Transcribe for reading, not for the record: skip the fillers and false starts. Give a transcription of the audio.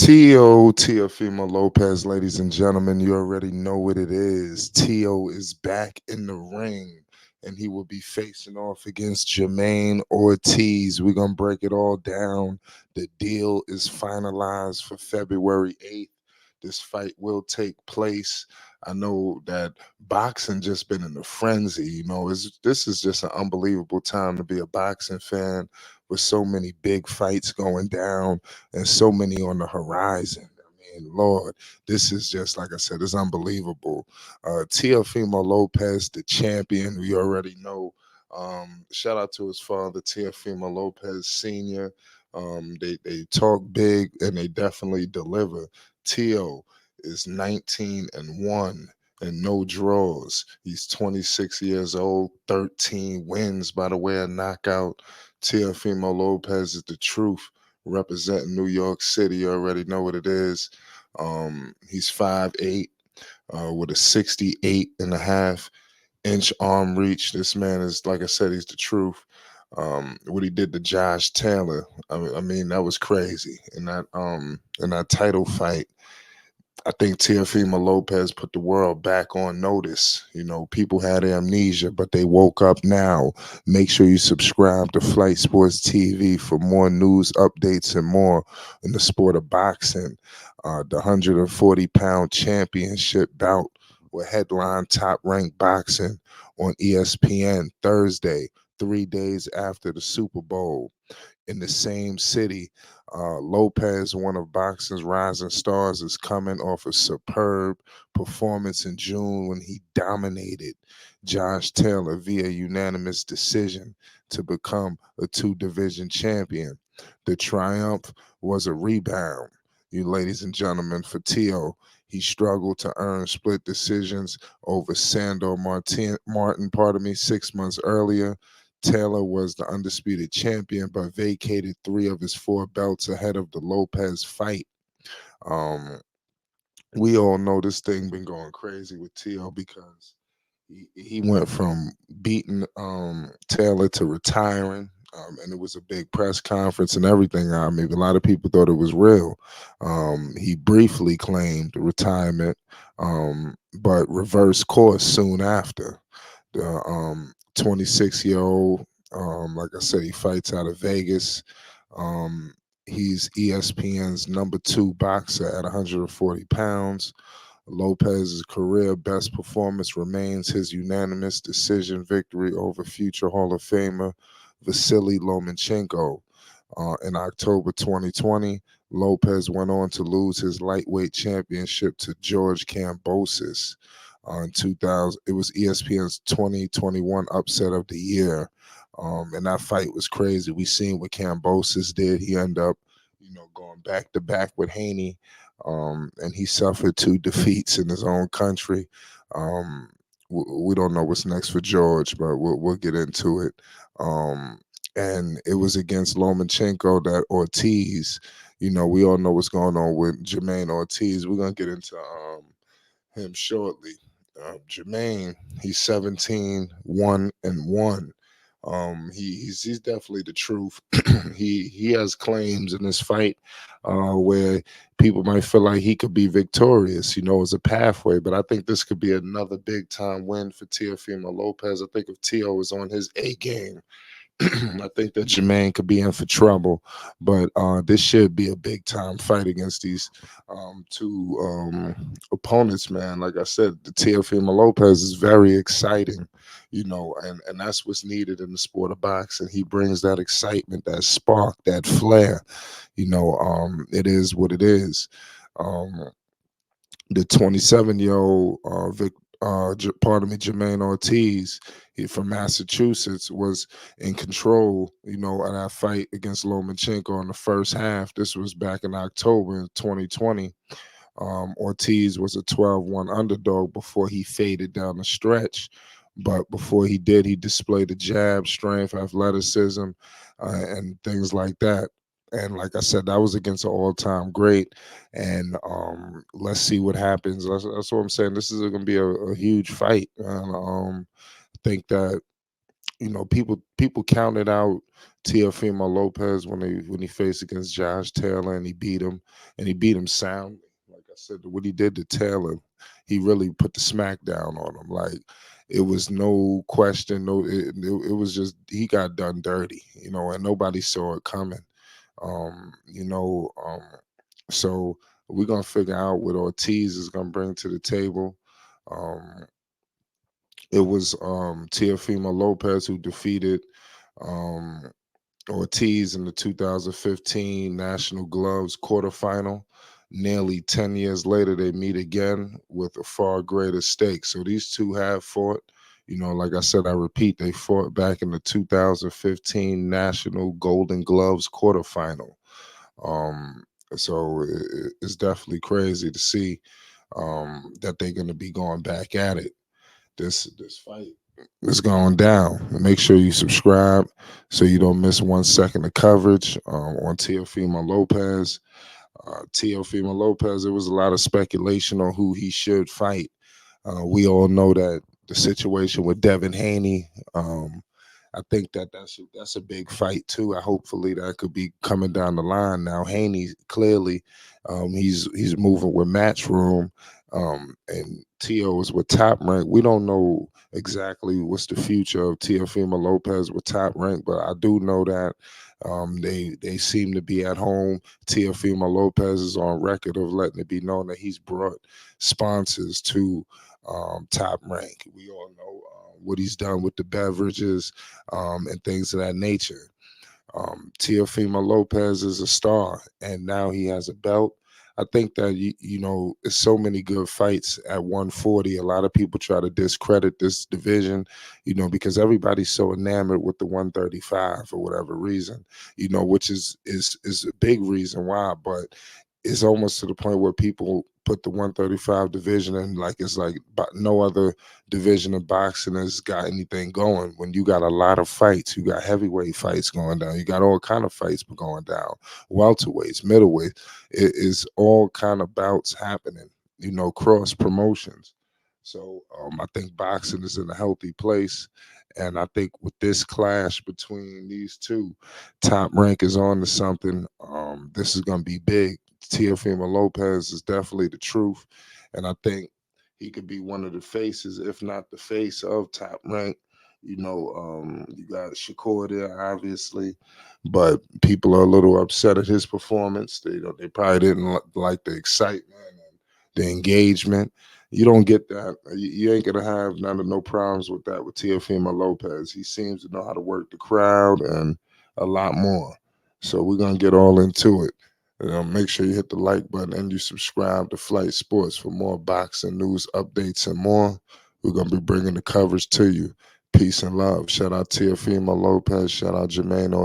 Teofimo Lopez, ladies and gentlemen, you already know what it is. Teo is back in the ring, and he will be facing off against Jermaine Ortiz. We're going to break it all down. The deal is finalized for February 8th. This fight will take place. I know that boxing just been in a frenzy. This is just an unbelievable time to be a boxing fan with so many big fights going down and so many on the horizon. I mean, Lord, this is just like I said, it's unbelievable. Teofimo Lopez, the champion, we already know. Shout out to his father, Teofimo Lopez Sr. They talk big and they definitely deliver. Teo is 19-1 and no draws. He's 26 years old, 13 wins by the way of knockout. Teofimo Lopez is the truth representing New York City. You already know what it is. He's 5'8", with a 68.5-inch arm reach. This man is, like I said, he's the truth. What he did to Josh Taylor, I mean, that was crazy. In that title fight, I think Teofimo Lopez put the world back on notice. People had amnesia, but they woke up now. Make sure you subscribe to Flight Sports TV for more news, updates, and more in the sport of boxing. The 140-pound championship bout will headline Top Rank Boxing on ESPN Thursday, 3 days after the Super Bowl in the same city. Lopez, one of boxing's rising stars, is coming off a superb performance in June when he dominated Josh Taylor via unanimous decision to become a two-division champion. The triumph was a rebound, you ladies and gentlemen, for Teo. He struggled to earn split decisions over Sandor Martin, 6 months earlier. Taylor was the undisputed champion, but vacated 3 of his 4 belts ahead of the Lopez fight. Um, we all know this thing been going crazy with Teo because he went from beating Taylor to retiring. And it was a big press conference and everything. I mean, a lot of people thought it was real. He briefly claimed retirement, but reversed course soon after. The 26-year-old, like I said, he fights out of Vegas. Um, he's ESPN's number 2 boxer at 140 pounds. Lopez's career best performance remains his unanimous decision victory over future Hall of Famer Vasily Lomachenko. In October 2020, Lopez went on to lose his lightweight championship to George Kambosos. In 2000, it was ESPN's 2021 upset of the year, and that fight was crazy. We seen what Kambosos did. He ended up, going back to back with Haney, and he suffered 2 defeats in his own country. Um, we don't know what's next for George, but we'll get into it. And it was against Lomachenko that Ortiz. We all know what's going on with Jermaine Ortiz. We're gonna get into him shortly. Jermaine, he's 17-1-1. He's definitely the truth. He has claims in this fight where people might feel like he could be victorious, as a pathway. But I think this could be another big time win for Teofimo Lopez. I think if Teo is on his A game, I think that Jermaine could be in for trouble, but this should be a big time fight against these 2 opponents, man. Like I said, the Teofimo Lopez is very exciting, and that's what's needed in the sport of boxing. He brings that excitement, that spark, that flair. It is what it is. Um, the 27-year-old Jermaine Ortiz, from Massachusetts, was in control, of that fight against Lomachenko in the first half. This was back in October in 2020. Ortiz was a 12-1 underdog before he faded down the stretch. But before he did, he displayed a jab, strength, athleticism, and things like that. And like I said, that was against an all-time great. And let's see what happens. That's what I'm saying. This is going to be a huge fight. And think that people counted out Teofimo Lopez when he faced against Josh Taylor and he beat him soundly. Like I said, what he did to Taylor, he really put the smack down on him. Like it was no question, it was just he got done dirty, and nobody saw it coming. Um, you know, um, so we're gonna figure out what Ortiz is gonna bring to the table. Um, it was Teofimo Lopez who defeated um, Ortiz in the 2015 National Gloves quarterfinal. Nearly 10 years later, they meet again with a far greater stake. So these two have fought. Like I said, I repeat, they fought back in the 2015 National Golden Gloves quarterfinal. Um, so it's definitely crazy to see that they're going to be going back at it. This fight is going down. Make sure you subscribe so you don't miss 1 second of coverage on Teofimo Lopez. Teofimo Lopez, there was a lot of speculation on who he should fight. We all know that the situation with Devin Haney. I think that's a big fight too. Hopefully that could be coming down the line now. Haney clearly, he's moving with Matchroom, and Tio is with Top Rank. We don't know exactly what's the future of Teofimo Lopez with Top Rank, but I do know that they seem to be at home. Teofimo Lopez is on record of letting it be known that he's brought sponsors to Top Rank. We all know what he's done with the beverages and things of that nature. Teofimo Lopez is a star, and now he has a belt. I think that it's so many good fights at 140. A lot of people try to discredit this division, because everybody's so enamored with the 135 for whatever reason, which is a big reason why. But it's almost to the point where people put the 135 division in like it's like no other division of boxing has got anything going. When you got a lot of fights, you got heavyweight fights going down, you got all kind of fights going down, welterweights, middleweight. It is all kind of bouts happening, cross promotions. So I think boxing is in a healthy place. And I think with this clash between these two, Top Rank is on to something. This is going to be big. Teofimo Lopez is definitely the truth. And I think he could be one of the faces, if not the face of Top Rank. You got Shakur there, obviously, but people are a little upset at his performance. They probably didn't like the excitement and the engagement. You don't get that. You ain't gonna have no problems with that with Teofimo Lopez. He seems to know how to work the crowd and a lot more. So we're gonna get all into it. Make sure you hit the like button and you subscribe to Flight Sports for more boxing news, updates, and more. We're gonna be bringing the coverage to you. Peace and love. Shout out Teofimo Lopez. Shout out Jermaine Ortiz.